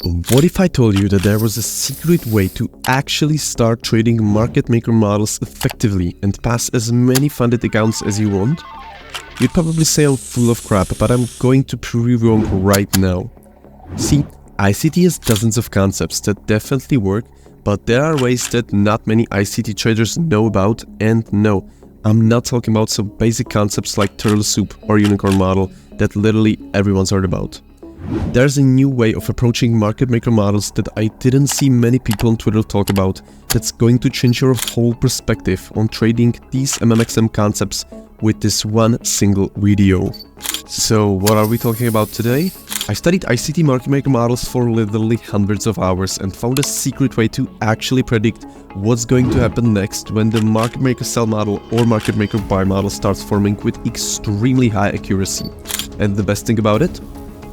What if I told you that there was a secret way to actually start trading market maker models effectively and pass as many funded accounts as you want? You'd probably say I'm full of crap, but I'm going to prove you wrong right now. See, ICT has dozens of concepts that definitely work, but there are ways that not many ICT traders know about, and no, I'm not talking about some basic concepts like turtle soup or unicorn model that literally everyone's heard about. There's a new way of approaching market maker models that I didn't see many people on Twitter talk about that's going to change your whole perspective on trading these MMXM concepts with this one single video. So what are we talking about today? I studied ICT market maker models for literally hundreds of hours and found a secret way to actually predict what's going to happen next when the market maker sell model or market maker buy model starts forming with extremely high accuracy. And the best thing about it?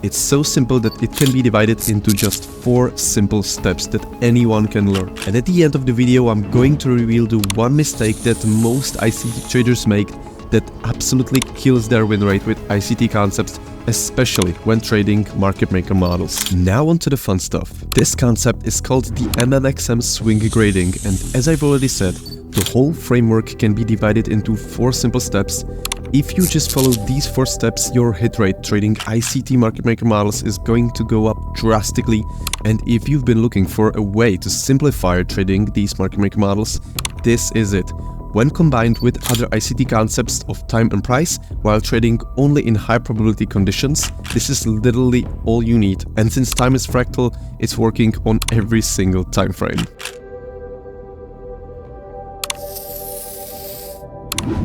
It's so simple that it can be divided into just 4 simple steps that anyone can learn. And at the end of the video, I'm going to reveal the one mistake that most ICT traders make that absolutely kills their win rate with ICT concepts, especially when trading market maker models. Now on to the fun stuff. This concept is called the MMXM swing grading, and as I've already said, the whole framework can be divided into 4 simple steps. If you just follow these 4 steps, your hit rate trading ICT market maker models is going to go up drastically. And if you've been looking for a way to simplify trading these market maker models, this is it. When combined with other ICT concepts of time and price, while trading only in high probability conditions, this is literally all you need. And since time is fractal, it's working on every single time frame.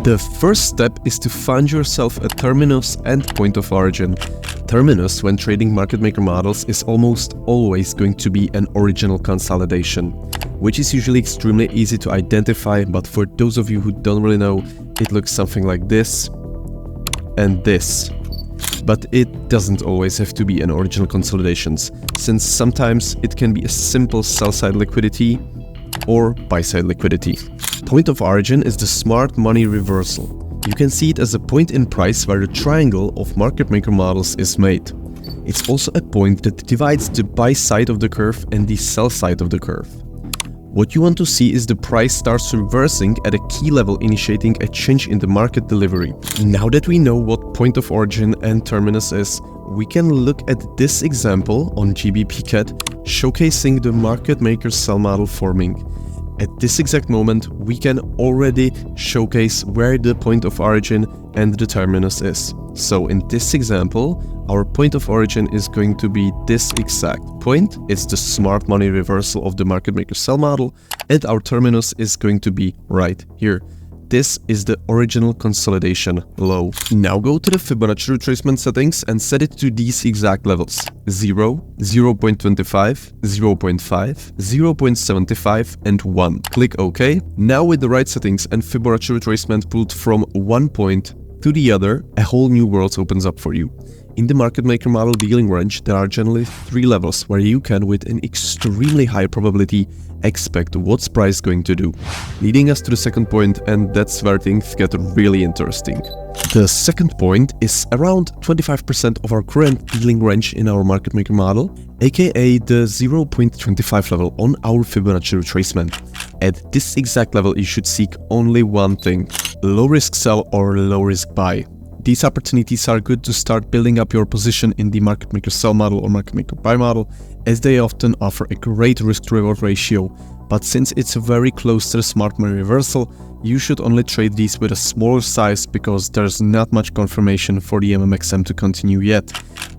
The first step is to find yourself a terminus and point of origin. Terminus, when trading market maker models, is almost always going to be an original consolidation, which is usually extremely easy to identify, but for those of you who don't really know, it looks something like this and this. But it doesn't always have to be an original consolidations, since sometimes it can be a simple sell-side liquidity or buy-side liquidity. Point of origin is the smart money reversal. You can see it as a point in price where the triangle of market maker models is made. It's also a point that divides the buy side of the curve and the sell side of the curve. What you want to see is the price starts reversing at a key level, initiating a change in the market delivery. Now that we know what point of origin and terminus is, we can look at this example on GBPCAT showcasing the market maker sell model forming. At this exact moment, we can already showcase where the point of origin and the terminus is. So in this example, our point of origin is going to be this exact point. It's the smart money reversal of the market maker sell model, and our terminus is going to be right here. This is the original consolidation low. Now go to the Fibonacci retracement settings and set it to these exact levels: 0, 0.25, 0.5, 0.75 and 1. Click OK. Now with the right settings and Fibonacci retracement pulled from one point to the other, a whole new world opens up for you. In the market maker model dealing range, there are generally 3 levels where you can, with an extremely high probability, expect what's price going to do. Leading us to the second point, and that's where things get really interesting. The second point is around 25% of our current dealing range in our market maker model, aka the 0.25 level on our Fibonacci retracement. At this exact level, you should seek only one thing: low risk sell or low risk buy. These opportunities are good to start building up your position in the market maker sell model or market maker buy model, as they often offer a great risk to reward ratio. But since it's very close to the smart money reversal, you should only trade these with a smaller size because there's not much confirmation for the MMXM to continue yet.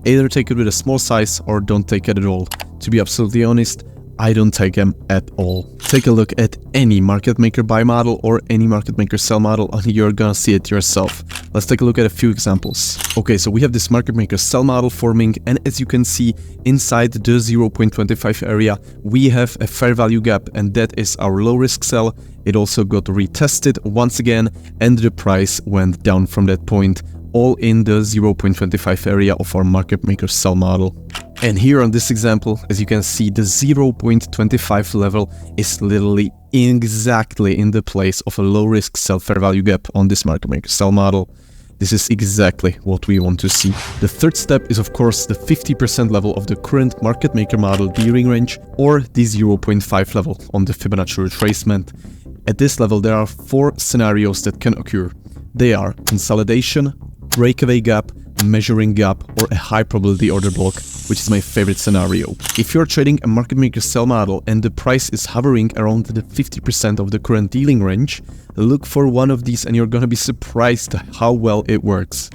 Either take it with a small size or don't take it at all. To be absolutely honest, I don't take them at all. Take a look at any market maker buy model or any market maker sell model and you're gonna see it yourself. Let's take a look at a few examples. Okay, so we have this market maker sell model forming, and as you can see inside the 0.25 area, we have a fair value gap, and that is our low risk sell. It also got retested once again, and the price went down from that point, all in the 0.25 area of our market maker sell model. And here on this example, as you can see, the 0.25 level is literally exactly in the place of a low risk sell fair value gap on this market maker sell model. This is exactly what we want to see. The third step is of course the 50% level of the current market maker model dealing range, or the 0.5 level on the Fibonacci retracement. At this level there are 4 scenarios that can occur. They are consolidation, breakaway gap, measuring gap, or a high probability order block, which is my favorite scenario. If you're trading a market maker sell model and the price is hovering around the 50% of the current dealing range, look for one of these and you're gonna be surprised how well it works.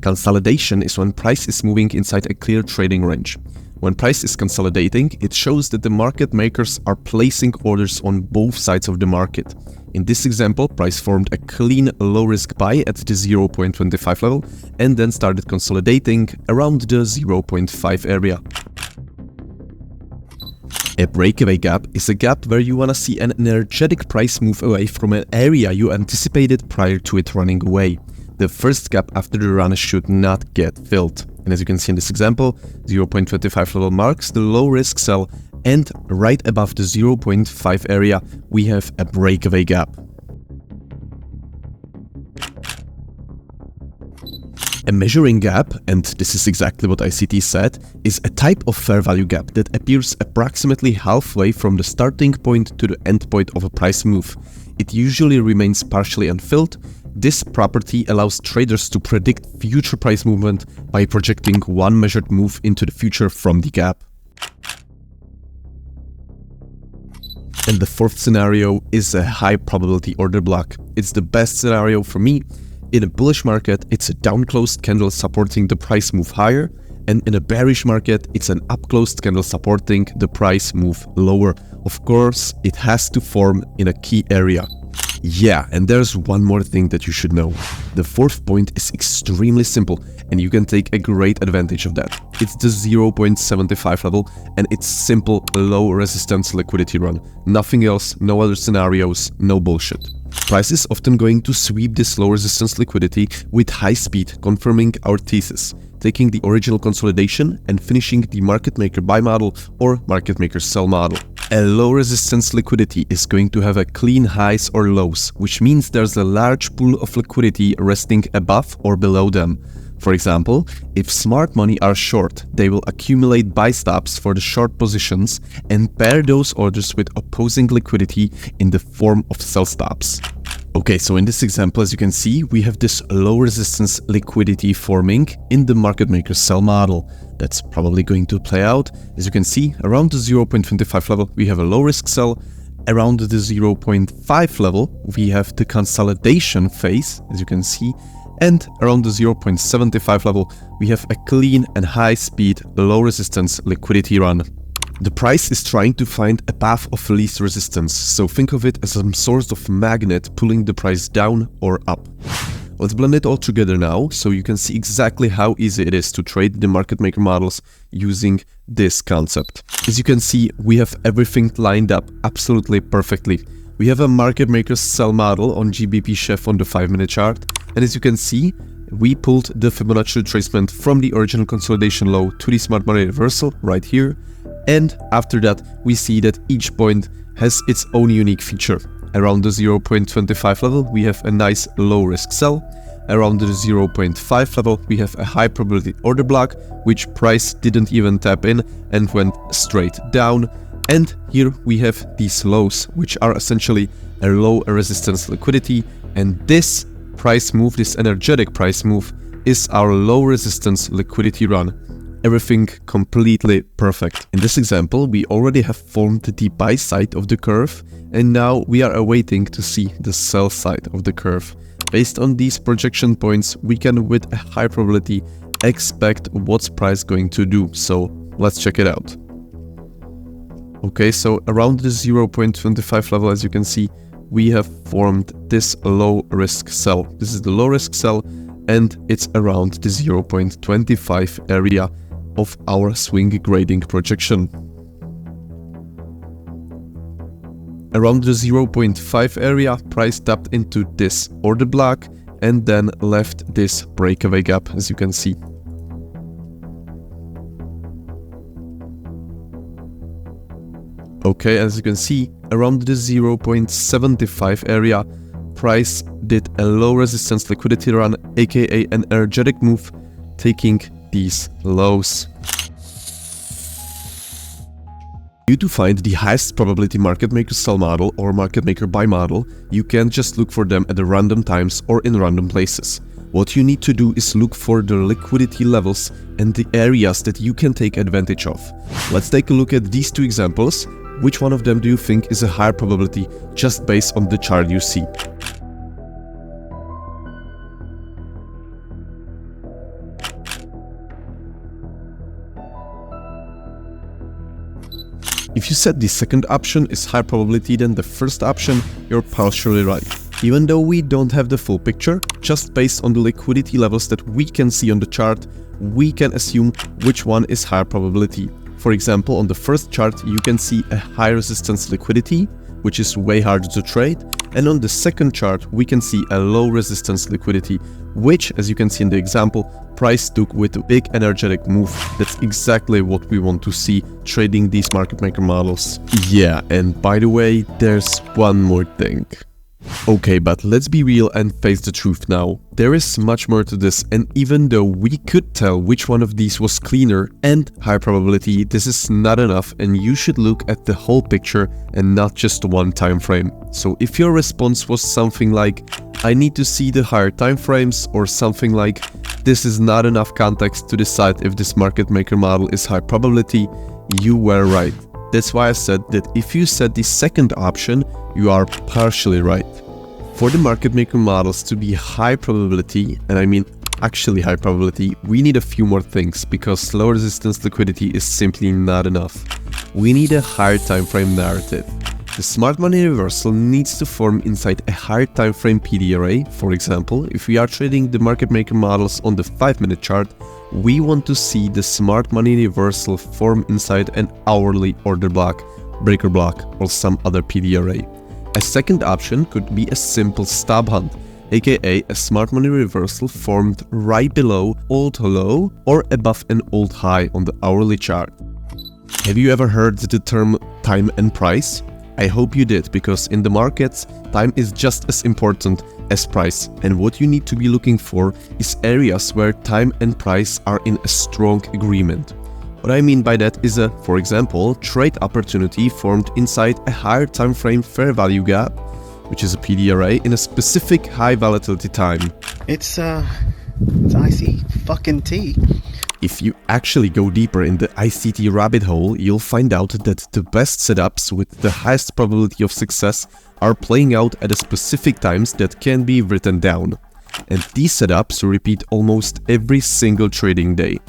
Consolidation is when price is moving inside a clear trading range. When price is consolidating, it shows that the market makers are placing orders on both sides of the market. In this example, price formed a clean low-risk buy at the 0.25 level and then started consolidating around the 0.5 area. A breakaway gap is a gap where you wanna see an energetic price move away from an area you anticipated prior to it running away. The first gap after the run should not get filled. And as you can see in this example, 0.25 level marks the low risk sell, and right above the 0.5 area we have a breakaway gap. A measuring gap, and this is exactly what ICT said, is a type of fair value gap that appears approximately halfway from the starting point to the end point of a price move. It usually remains partially unfilled. This property allows traders to predict future price movement by projecting one measured move into the future from the gap. And the fourth scenario is a high probability order block. It's the best scenario for me. In a bullish market, it's a down-closed candle supporting the price move higher, and in a bearish market, it's an up-closed candle supporting the price move lower. Of course, it has to form in a key area. Yeah, and there's one more thing that you should know. The fourth point is extremely simple, and you can take a great advantage of that. It's the 0.75 level, and it's simple low resistance liquidity run. Nothing else, no other scenarios, no bullshit. Price is often going to sweep this low resistance liquidity with high speed, confirming our thesis, taking the original consolidation and finishing the market maker buy model or market maker sell model. A low resistance liquidity is going to have a clean highs or lows, which means there's a large pool of liquidity resting above or below them. For example, if smart money are short, they will accumulate buy stops for the short positions and pair those orders with opposing liquidity in the form of sell stops. Okay, so in this example, as you can see, we have this low resistance liquidity forming in the market maker sell model. That's probably going to play out. As you can see, around the 0.25 level, we have a low risk sell. Around the 0.5 level, we have the consolidation phase, as you can see. And around the 0.75 level, we have a clean and high speed, low resistance liquidity run. The price is trying to find a path of least resistance, so think of it as some sort of magnet pulling the price down or up. Let's blend it all together now, so you can see exactly how easy it is to trade the market maker models using this concept. As you can see, we have everything lined up absolutely perfectly. We have a market maker sell model on GBP Chef on the 5-minute chart, and as you can see, we pulled the Fibonacci retracement from the original consolidation low to the smart money reversal right here. And after that, we see that each point has its own unique feature. Around the 0.25 level, we have a nice low risk sell. Around the 0.5 level, we have a high probability order block, which price didn't even tap in and went straight down. And here we have these lows, which are essentially a low resistance liquidity. And this price move, this energetic price move, is our low resistance liquidity run. Everything completely perfect. In this example, we already have formed the buy side of the curve, and now we are awaiting to see the sell side of the curve. Based on these projection points, we can with a high probability expect what's price going to do. So let's check it out. Okay, so around the 0.25 level, as you can see, we have formed this low risk sell. This is the low risk sell, and it's around the 0.25 area of our swing grading projection. Around the 0.5 area, price tapped into this order block and then left this breakaway gap, as you can see. Okay, as you can see, around the 0.75 area, price did a low resistance liquidity run, aka an energetic move, taking these lows. You to find the highest probability market maker sell model or market maker buy model, you can't just look for them at the random times or in random places. What you need to do is look for the liquidity levels and the areas that you can take advantage of. Let's take a look at these two examples. Which one of them do you think is a higher probability just based on the chart you see? If you said the second option is higher probability than the first option, you're partially right. Even though we don't have the full picture, just based on the liquidity levels that we can see on the chart, we can assume which one is higher probability. For example, on the first chart, you can see a high resistance liquidity, which is way harder to trade. And on the second chart, we can see a low resistance liquidity, which, as you can see in the example, price took with a big energetic move. That's exactly what we want to see trading these market maker models. Yeah, and by the way, there's one more thing. Okay, but let's be real and face the truth now. There is much more to this, and even though we could tell which one of these was cleaner and high probability, this is not enough, and you should look at the whole picture and not just one time frame. So if your response was something like, I need to see the higher time frames, or something like, this is not enough context to decide if this market maker model is high probability, you were right. That's why I said that if you said the second option, you are partially right. For the market maker models to be high probability, and I mean actually high probability, we need a few more things, because low resistance liquidity is simply not enough. We need a higher time frame narrative. The smart money reversal needs to form inside a higher time frame PD array. For example, if we are trading the market maker models on the 5-minute chart, we want to see the smart money reversal form inside an hourly order block, breaker block, or some other PD array. A second option could be a simple stop hunt, aka a smart money reversal formed right below old low or above an old high on the hourly chart. Have you ever heard the term time and price? I hope you did, because in the markets, time is just as important as price, and what you need to be looking for is areas where time and price are in a strong agreement. What I mean by that is for example, trade opportunity formed inside a higher time frame fair value gap, which is a PD array, in a specific high volatility time. It's ICT. If you actually go deeper in the ICT rabbit hole, you'll find out that the best setups with the highest probability of success are playing out at a specific times that can be written down. And these setups repeat almost every single trading day.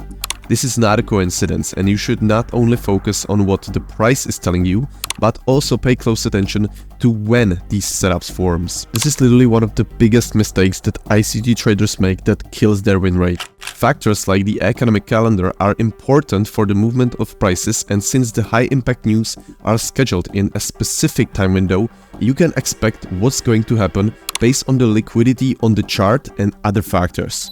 This is not a coincidence, and you should not only focus on what the price is telling you, but also pay close attention to when these setups forms. This is literally one of the biggest mistakes that ICT traders make that kills their win rate. Factors like the economic calendar are important for the movement of prices, and since the high impact news are scheduled in a specific time window, you can expect what's going to happen based on the liquidity on the chart and other factors.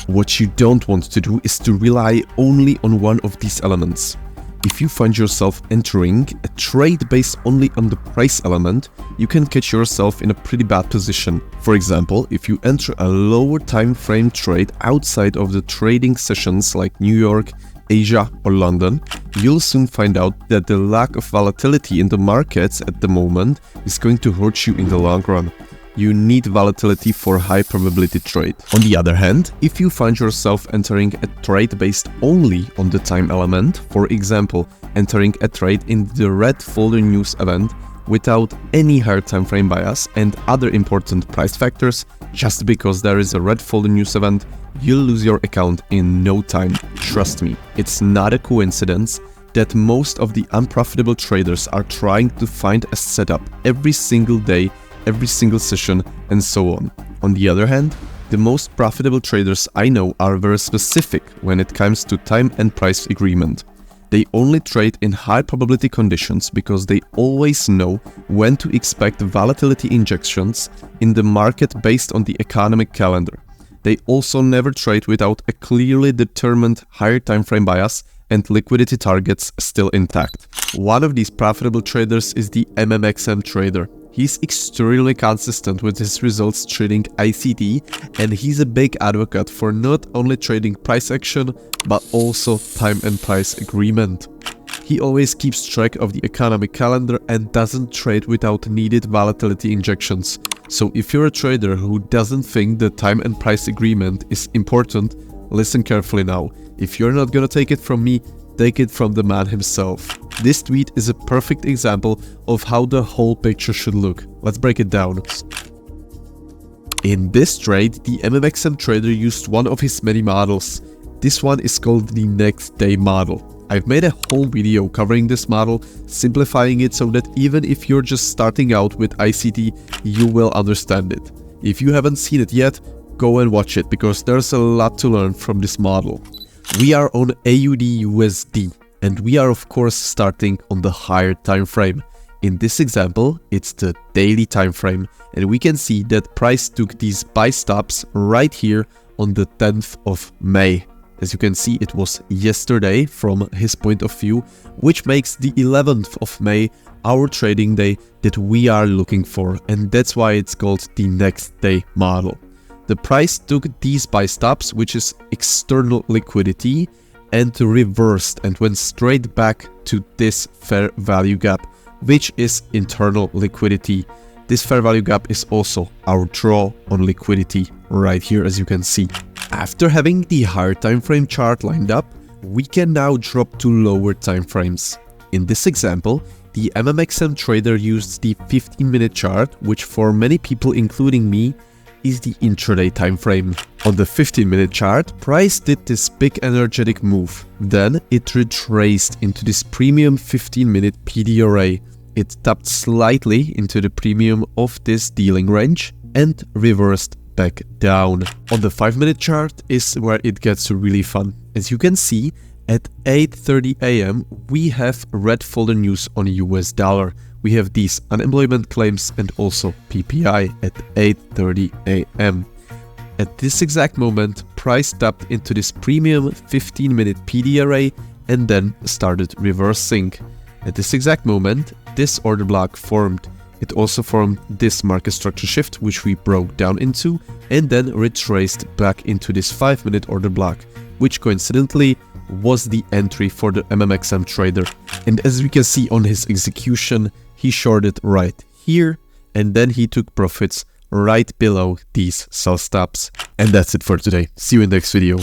What you don't want to do is to rely only on one of these elements. If you find yourself entering a trade based only on the price element, you can catch yourself in a pretty bad position. For example, if you enter a lower time frame trade outside of the trading sessions like New York, Asia or London, you'll soon find out that the lack of volatility in the markets at the moment is going to hurt you in the long run. You need volatility for high probability trade. On the other hand, if you find yourself entering a trade based only on the time element, for example, entering a trade in the red folder news event without any higher time frame bias and other important price factors, just because there is a red folder news event, you'll lose your account in no time. Trust me, it's not a coincidence that most of the unprofitable traders are trying to find a setup every single day, every single session, and so on. On the other hand, the most profitable traders I know are very specific when it comes to time and price agreement. They only trade in high probability conditions because they always know when to expect volatility injections in the market based on the economic calendar. They also never trade without a clearly determined higher time frame bias and liquidity targets still intact. One of these profitable traders is the MMXM trader. He's extremely consistent with his results trading ICT, and he's a big advocate for not only trading price action, but also time and price agreement. He always keeps track of the economic calendar and doesn't trade without needed volatility injections. So if you're a trader who doesn't think the time and price agreement is important, listen carefully now. If you're not gonna take it from me, take it from the man himself. This tweet is a perfect example of how the whole picture should look. Let's break it down. In this trade, the MMXM trader used one of his many models. This one is called the next day model. I've made a whole video covering this model, simplifying it so that even if you're just starting out with ICT, you will understand it. If you haven't seen it yet, go and watch it because there's a lot to learn from this model. We are on AUD USD, and we are of course starting on the higher time frame. In this example, it's the daily time frame, and we can see that price took these buy stops right here on the 10th of May. As you can see, it was yesterday from his point of view, which makes the 11th of May our trading day that we are looking for, and that's why it's called the next day model. The price took these buy stops, which is external liquidity, and reversed and went straight back to this fair value gap, which is internal liquidity. This fair value gap is also our draw on liquidity right here, as you can see. After having the higher time frame chart lined up, we can now drop to lower time frames. In this example, the MMXM trader used the 15-minute chart, which for many people including me is the intraday time frame. On the 15-minute chart, price did this big energetic move. Then it retraced into this premium 15-minute PD array. It tapped slightly into the premium of this dealing range and reversed back down. On the 5-minute chart is where it gets really fun. As you can see, at 8:30 AM we have red folder news on US dollar. We have these unemployment claims and also PPI at 8:30 AM. At this exact moment, price tapped into this premium 15-minute PD array and then started reversing. At this exact moment, this order block formed. It also formed this market structure shift, which we broke down into, and then retraced back into this 5-minute order block, which coincidentally was the entry for the MMXM trader. And as we can see on his execution, he shorted right here, and then he took profits right below these sell stops. And that's it for today. See you in the next video.